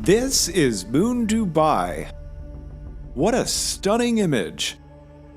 This is Moon Dubai. What a stunning image!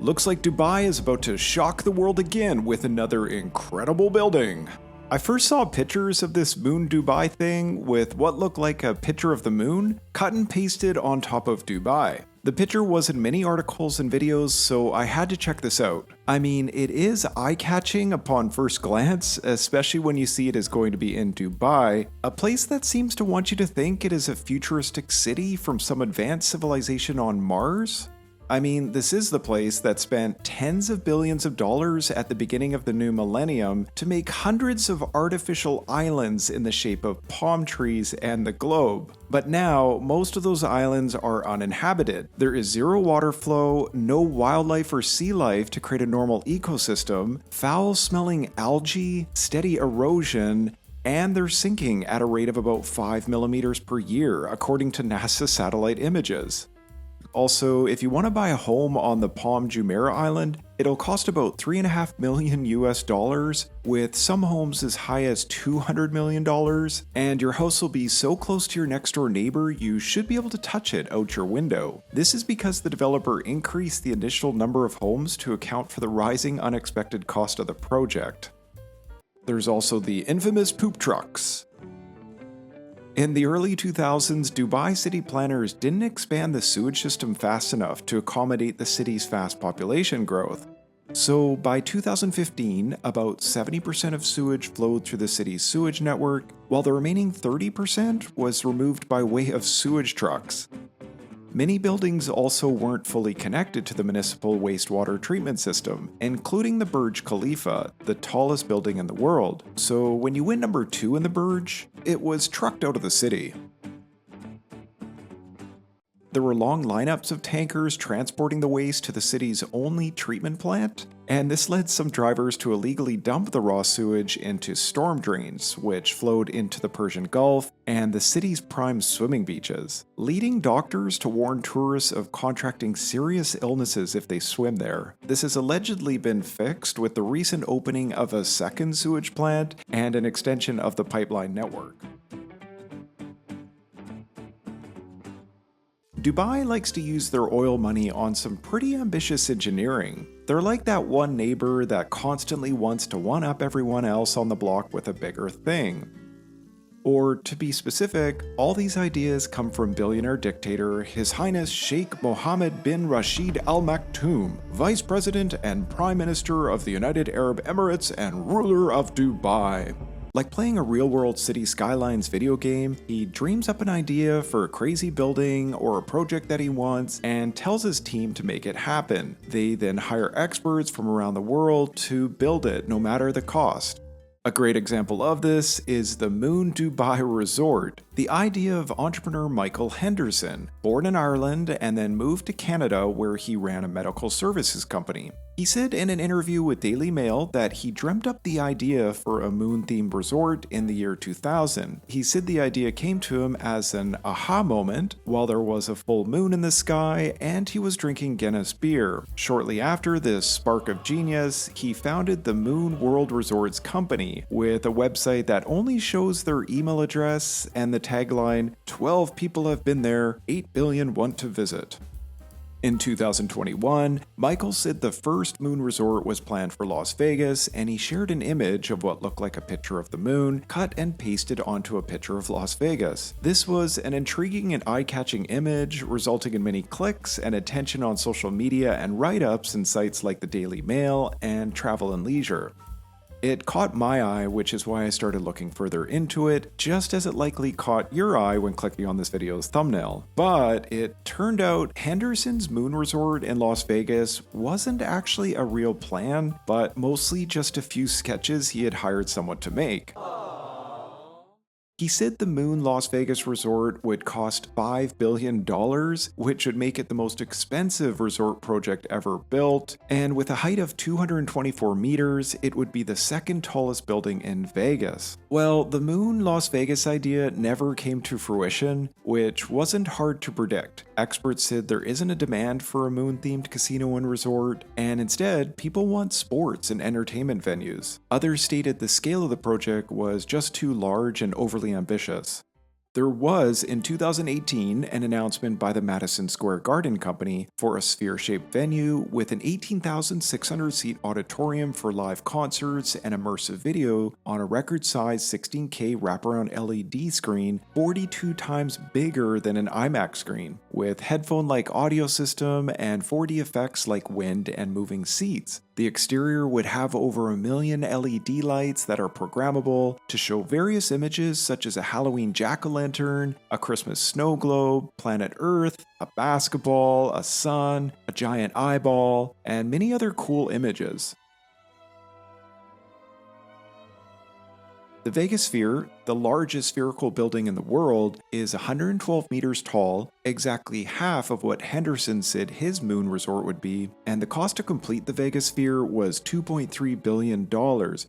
Looks like Dubai is about to shock the world again with another incredible building. I first saw pictures of this Moon Dubai thing with what looked like a picture of the moon cut and pasted on top of Dubai. The picture was in many articles and videos, so I had to check this out. I mean, it is eye-catching upon first glance, especially when you see it is going to be in Dubai, a place that seems to want you to think it is a futuristic city from some advanced civilization on Mars. I mean, this is the place that spent tens of billions of dollars at the beginning of the new millennium to make hundreds of artificial islands in the shape of palm trees and the globe. But now, most of those islands are uninhabited. There is zero water flow, no wildlife or sea life to create a normal ecosystem, foul-smelling algae, steady erosion, and they're sinking at a rate of about 5 millimeters per year, according to NASA satellite images. Also, if you want to buy a home on the Palm Jumeirah Island, it'll cost about $3.5 million US, with some homes as high as $200 million, and your house will be so close to your next door neighbor you should be able to touch it out your window. This is because the developer increased the initial number of homes to account for the rising unexpected cost of the project. There's also the infamous poop trucks. In the early 2000s, Dubai city planners didn't expand the sewage system fast enough to accommodate the city's fast population growth. So by 2015, about 70% of sewage flowed through the city's sewage network, while the remaining 30% was removed by way of sewage trucks. Many buildings also weren't fully connected to the municipal wastewater treatment system, including the Burj Khalifa, the tallest building in the world. So when you went number 2 in the Burj, it was trucked out of the city. There were long lineups of tankers transporting the waste to the city's only treatment plant, and this led some drivers to illegally dump the raw sewage into storm drains, which flowed into the Persian Gulf and the city's prime swimming beaches, leading doctors to warn tourists of contracting serious illnesses if they swim there. This has allegedly been fixed with the recent opening of a second sewage plant and an extension of the pipeline network. Dubai likes to use their oil money on some pretty ambitious engineering. They're like that one neighbor that constantly wants to one-up everyone else on the block with a bigger thing. Or to be specific, all these ideas come from billionaire dictator His Highness Sheikh Mohammed bin Rashid Al Maktoum, Vice President and Prime Minister of the United Arab Emirates and ruler of Dubai. Like playing a real-world City Skylines video game, he dreams up an idea for a crazy building or a project that he wants and tells his team to make it happen. They then hire experts from around the world to build it, no matter the cost. A great example of this is the Moon Dubai Resort, the idea of entrepreneur Michael Henderson, born in Ireland and then moved to Canada where he ran a medical services company. He said in an interview with Daily Mail that he dreamt up the idea for a moon-themed resort in the year 2000. He said the idea came to him as an aha moment while there was a full moon in the sky and he was drinking Guinness beer. Shortly after this spark of genius, he founded the Moon World Resorts Company with a website that only shows their email address and the tagline, 12 people have been there, 8 billion want to visit. In 2021, Michael said the first moon resort was planned for Las Vegas, and he shared an image of what looked like a picture of the moon, cut and pasted onto a picture of Las Vegas. This was an intriguing and eye-catching image, resulting in many clicks and attention on social media and write-ups in sites like the Daily Mail and Travel and Leisure. It caught my eye, which is why I started looking further into it, just as it likely caught your eye when clicking on this video's thumbnail. But it turned out Henderson's moon resort in Las Vegas wasn't actually a real plan, but mostly just a few sketches he had hired someone to make. He said the Moon Las Vegas resort would cost $5 billion, which would make it the most expensive resort project ever built, and with a height of 224 meters, it would be the second tallest building in Vegas. Well, the Moon Las Vegas idea never came to fruition, which wasn't hard to predict. Experts said there isn't a demand for a moon-themed casino and resort, and instead, people want sports and entertainment venues. Others stated the scale of the project was just too large and overly ambitious. There was, in 2018, an announcement by the Madison Square Garden Company for a sphere-shaped venue with an 18,600-seat auditorium for live concerts and immersive video on a record-sized 16K wraparound LED screen 42 times bigger than an IMAX screen, with headphone-like audio system and 4D effects like wind and moving seats. The exterior would have over 1 million LED lights that are programmable to show various images such as a Halloween jack-o'-lantern, a Christmas snow globe, planet Earth, a basketball, a sun, a giant eyeball, and many other cool images. The Vegas Sphere, the largest spherical building in the world, is 112 meters tall, exactly half of what Henderson said his moon resort would be, and the cost to complete the Vegas Sphere was $2.3 billion,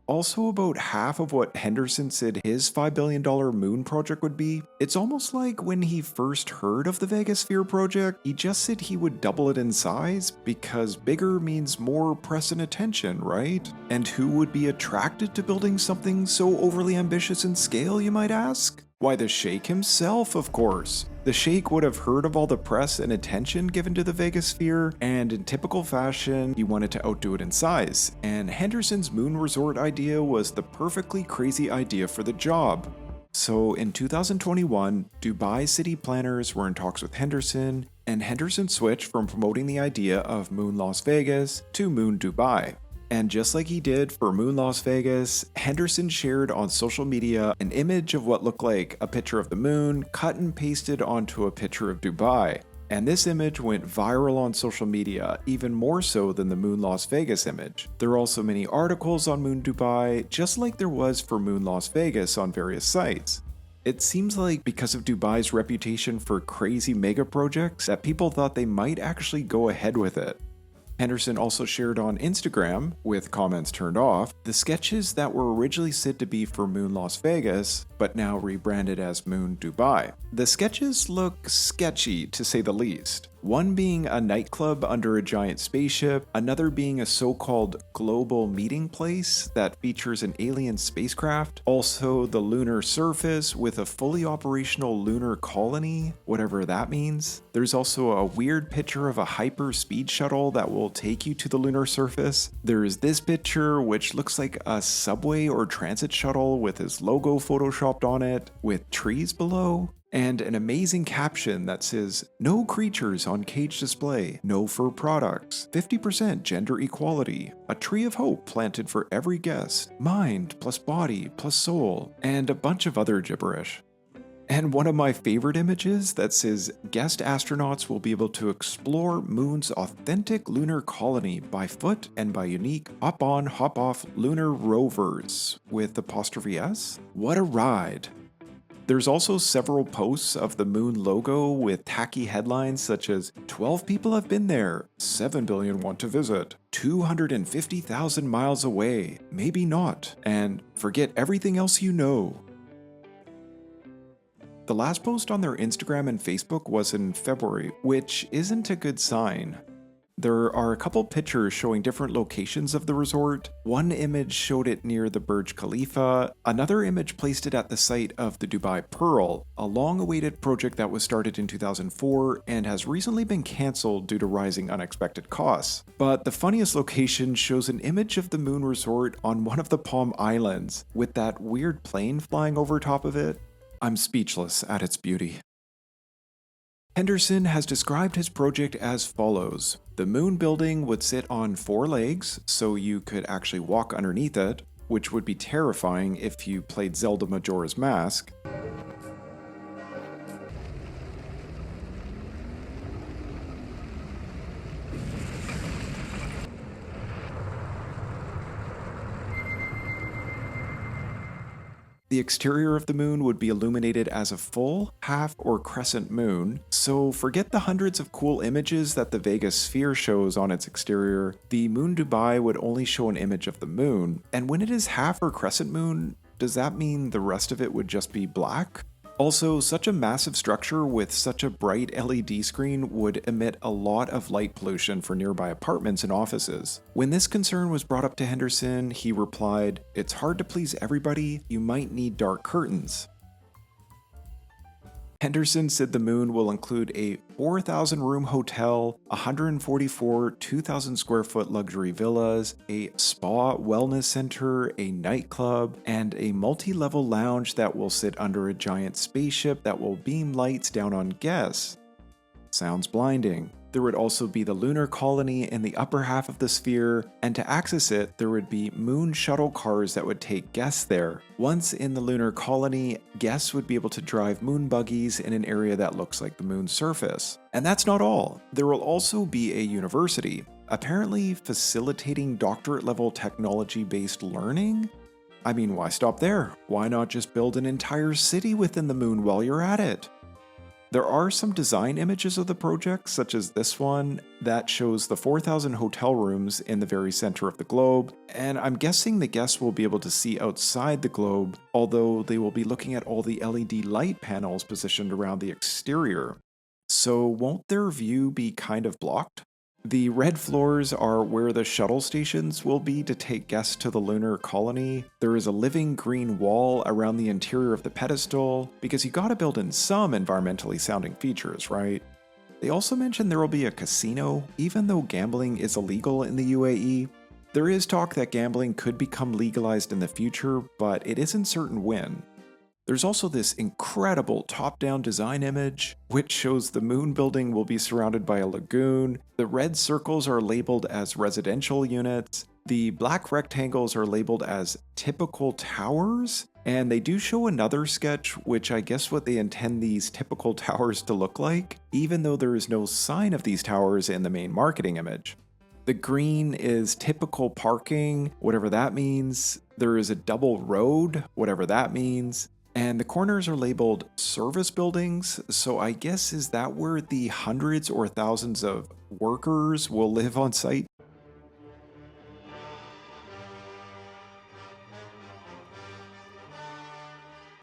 also about half of what Henderson said his $5 billion moon project would be. It's almost like when he first heard of the Vegas Sphere project, he just said he would double it in size, because bigger means more press and attention, right? And who would be attracted to building something so overly ambitious in scale, you might ask? Why, the Sheikh himself, of course. The Sheikh would have heard of all the press and attention given to the Vegas Sphere, and in typical fashion, he wanted to outdo it in size, and Henderson's moon resort idea was the perfectly crazy idea for the job. So in 2021, Dubai city planners were in talks with Henderson, and Henderson switched from promoting the idea of Moon Las Vegas to Moon Dubai. And just like he did for Moon Las Vegas, Henderson shared on social media an image of what looked like a picture of the moon cut and pasted onto a picture of Dubai. And this image went viral on social media, even more so than the Moon Las Vegas image. There are also many articles on Moon Dubai, just like there was for Moon Las Vegas on various sites. It seems like because of Dubai's reputation for crazy mega projects that people thought they might actually go ahead with it. Henderson also shared on Instagram, with comments turned off, the sketches that were originally said to be for Moon Las Vegas, but now rebranded as Moon Dubai. The sketches look sketchy, to say the least. One being a nightclub under a giant spaceship, another being a so-called global meeting place that features an alien spacecraft, also the lunar surface with a fully operational lunar colony, whatever that means. There's also a weird picture of a hyper speed shuttle that will take you to the lunar surface. There's this picture which looks like a subway or transit shuttle with his logo photoshopped on it, with trees below. And an amazing caption that says, "No creatures on cage display, no fur products, 50% gender equality, a tree of hope planted for every guest, mind plus body plus soul," and a bunch of other gibberish. And one of my favorite images that says, "Guest astronauts will be able to explore Moon's authentic lunar colony by foot and by unique hop-on, hop-off lunar rovers," with apostrophe S. What a ride! There's also several posts of the moon logo with tacky headlines such as 12 people have been there, 7 billion want to visit, 250,000 miles away, maybe not, and forget everything else you know. The last post on their Instagram and Facebook was in February, which isn't a good sign. There are a couple pictures showing different locations of the resort. One image showed it near the Burj Khalifa, another image placed it at the site of the Dubai Pearl, a long-awaited project that was started in 2004 and has recently been cancelled due to rising unexpected costs. But the funniest location shows an image of the moon resort on one of the Palm Islands, with that weird plane flying over top of it. I'm speechless at its beauty. Henderson has described his project as follows. The moon building would sit on 4 legs, so you could actually walk underneath it, which would be terrifying if you played Zelda Majora's Mask. The exterior of the moon would be illuminated as a full, half, or crescent moon, so forget the hundreds of cool images that the Vegas Sphere shows on its exterior. The Moon Dubai would only show an image of the moon, and when it is half or crescent moon, does that mean the rest of it would just be black? Also, such a massive structure with such a bright LED screen would emit a lot of light pollution for nearby apartments and offices. When this concern was brought up to Henderson, he replied, "It's hard to please everybody, you might need dark curtains." Henderson said the moon will include a 4,000 room hotel, 144 2,000 square foot luxury villas, a spa wellness center, a nightclub, and a multi-level lounge that will sit under a giant spaceship that will beam lights down on guests. Sounds blinding. There would also be the lunar colony in the upper half of the sphere, and to access it, there would be moon shuttle cars that would take guests there. Once in the lunar colony, guests would be able to drive moon buggies in an area that looks like the moon's surface. And that's not all. There will also be a university, apparently facilitating doctorate-level technology-based learning? I mean, why stop there? Why not just build an entire city within the moon while you're at it? There are some design images of the project, such as this one, that shows the 4,000 hotel rooms in the very center of the globe, and I'm guessing the guests will be able to see outside the globe, although they will be looking at all the LED light panels positioned around the exterior. So won't their view be kind of blocked? The red floors are where the shuttle stations will be to take guests to the lunar colony. There is a living green wall around the interior of the pedestal, because you gotta build in some environmentally sounding features, right? They also mentioned there will be a casino, even though gambling is illegal in the UAE. There is talk that gambling could become legalized in the future, but it isn't certain when. There's also this incredible top-down design image, which shows the moon building will be surrounded by a lagoon. The red circles are labeled as residential units. The black rectangles are labeled as typical towers. And they do show another sketch, which I guess what they intend these typical towers to look like, even though there is no sign of these towers in the main marketing image. The green is typical parking, whatever that means. There is a double road, whatever that means. And the corners are labeled service buildings, so I guess is that where the hundreds or thousands of workers will live on site?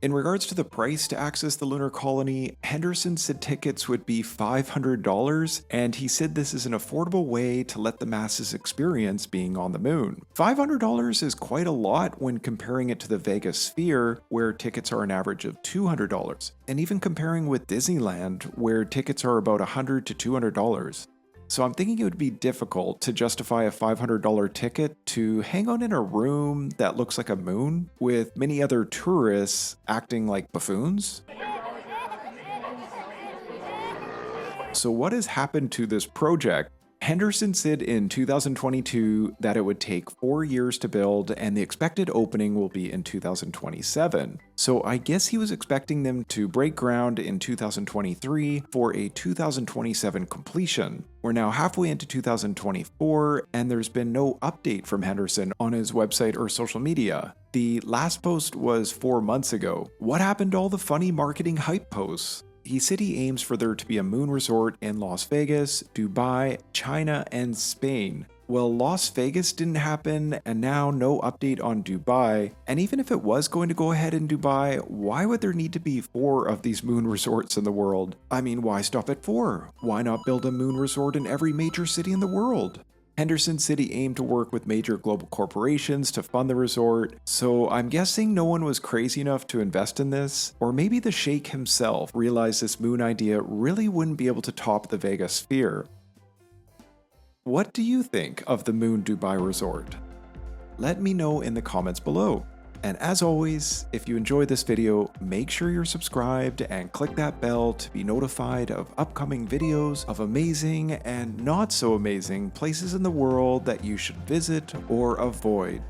In regards to the price to access the lunar colony, Henderson said tickets would be $500, and he said this is an affordable way to let the masses experience being on the moon. $500 is quite a lot when comparing it to the Vegas Sphere, where tickets are an average of $200, and even comparing with Disneyland, where tickets are about $100 to $200. So I'm thinking it would be difficult to justify a $500 ticket to hang out in a room that looks like a moon with many other tourists acting like buffoons. So what has happened to this project? Henderson said in 2022 that it would take 4 years to build and the expected opening will be in 2027. So I guess he was expecting them to break ground in 2023 for a 2027 completion. We're now halfway into 2024 and there's been no update from Henderson on his website or social media. The last post was 4 months ago. What happened to all the funny marketing hype posts? He said he aims for there to be a moon resort in Las Vegas, Dubai, China, and Spain. Well, Las Vegas didn't happen, and now no update on Dubai. And even if it was going to go ahead in Dubai, why would there need to be 4 of these moon resorts in the world? I mean, why stop at 4? Why not build a moon resort in every major city in the world? Henderson said he aimed to work with major global corporations to fund the resort, so I'm guessing no one was crazy enough to invest in this, or maybe the Sheikh himself realized this moon idea really wouldn't be able to top the Vegas Sphere. What do you think of the Moon Dubai Resort? Let me know in the comments below. And as always, if you enjoyed this video, make sure you're subscribed and click that bell to be notified of upcoming videos of amazing and not so amazing places in the world that you should visit or avoid.